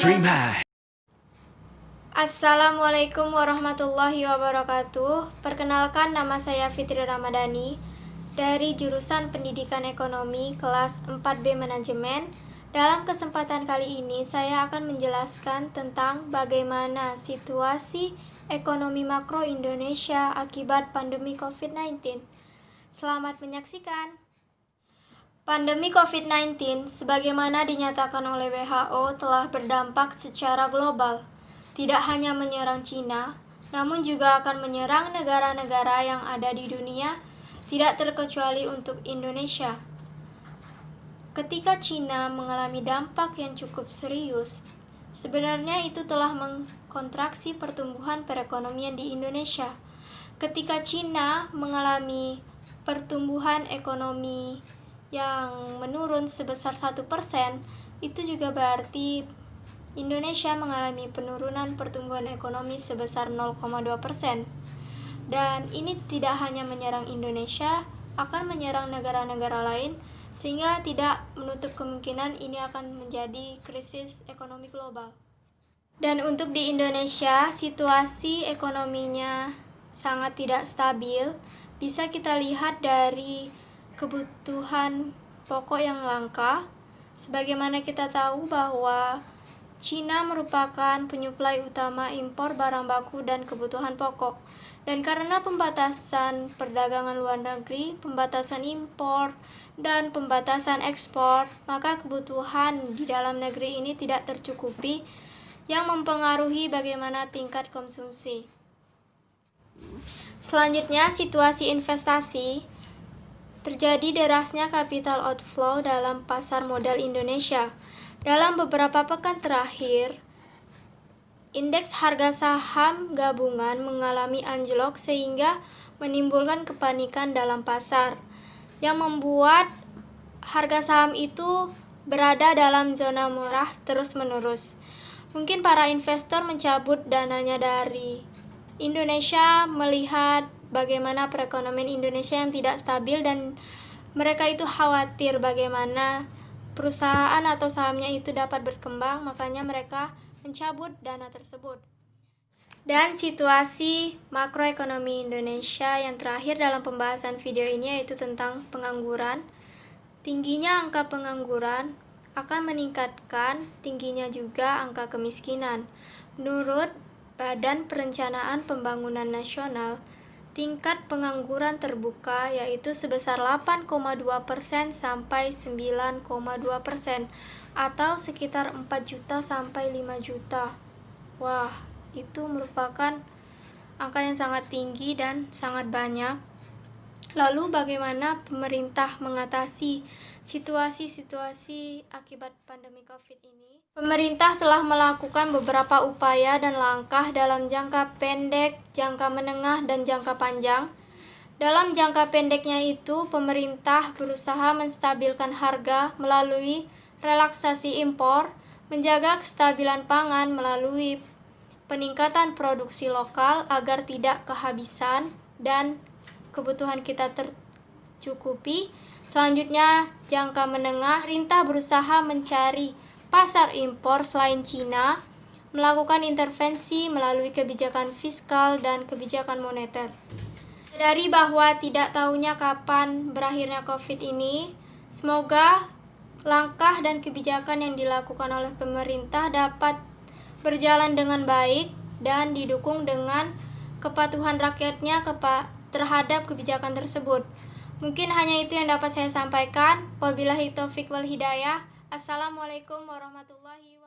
Dream high. Assalamualaikum warahmatullahi wabarakatuh. Perkenalkan, nama saya Fitri Ramadhani dari jurusan Pendidikan Ekonomi kelas 4B Manajemen. Dalam kesempatan kali ini saya akan menjelaskan tentang bagaimana situasi ekonomi makro Indonesia akibat pandemi COVID-19. Selamat menyaksikan. Pandemi COVID-19 sebagaimana dinyatakan oleh WHO telah berdampak secara global. Tidak hanya menyerang Cina, namun juga akan menyerang negara-negara yang ada di dunia, tidak terkecuali untuk Indonesia. Ketika Cina mengalami dampak yang cukup serius, sebenarnya itu telah mengkontraksi pertumbuhan perekonomian di Indonesia. Ketika Cina mengalami pertumbuhan ekonomi yang menurun sebesar 1%, itu juga berarti Indonesia mengalami penurunan pertumbuhan ekonomi sebesar 0,2%. Dan ini tidak hanya menyerang Indonesia, akan menyerang negara-negara lain, sehingga tidak menutup kemungkinan ini akan menjadi krisis ekonomi global. Dan untuk di Indonesia, situasi ekonominya sangat tidak stabil. Bisa kita lihat dari kebutuhan pokok yang langka. Sebagaimana kita tahu bahwa Cina merupakan penyuplai utama impor barang baku dan kebutuhan pokok. Dan karena pembatasan perdagangan luar negeri, pembatasan impor, dan pembatasan ekspor, maka kebutuhan di dalam negeri ini tidak tercukupi, yang mempengaruhi bagaimana tingkat konsumsi. Selanjutnya, situasi investasi. Terjadi derasnya capital outflow dalam pasar modal Indonesia. Dalam beberapa pekan terakhir, indeks harga saham gabungan mengalami anjlok sehingga menimbulkan kepanikan dalam pasar, yang membuat harga saham itu berada dalam zona merah terus-menerus. Mungkin para investor mencabut dananya dari Indonesia melihat bagaimana perekonomian Indonesia yang tidak stabil, dan mereka itu khawatir bagaimana perusahaan atau sahamnya itu dapat berkembang, makanya mereka mencabut dana tersebut. Dan situasi makroekonomi Indonesia yang terakhir dalam pembahasan video ini yaitu tentang pengangguran. Tingginya angka pengangguran akan meningkatkan tingginya juga angka kemiskinan. Menurut Badan Perencanaan Pembangunan Nasional, tingkat pengangguran terbuka yaitu sebesar 8,2% sampai 9,2%, atau sekitar 4 juta sampai 5 juta. Wah, itu merupakan angka yang sangat tinggi dan sangat banyak. Lalu bagaimana pemerintah mengatasi situasi-situasi akibat pandemi COVID ini? Pemerintah telah melakukan beberapa upaya dan langkah dalam jangka pendek, jangka menengah, dan jangka panjang. Dalam jangka pendeknya itu, pemerintah berusaha menstabilkan harga melalui relaksasi impor, menjaga kestabilan pangan melalui peningkatan produksi lokal agar tidak kehabisan dan kebutuhan kita tercukupi. Selanjutnya, jangka menengah, pemerintah berusaha mencari pasar impor selain Cina, melakukan intervensi melalui kebijakan fiskal dan kebijakan moneter. Dari bahwa tidak tahunya kapan berakhirnya COVID ini, semoga langkah dan kebijakan yang dilakukan oleh pemerintah dapat berjalan dengan baik dan didukung dengan kepatuhan rakyatnya terhadap kebijakan tersebut. Mungkin hanya itu yang dapat saya sampaikan. Wabillahi taufiq wal hidayah. Assalamualaikum warahmatullahi wabarakatuh.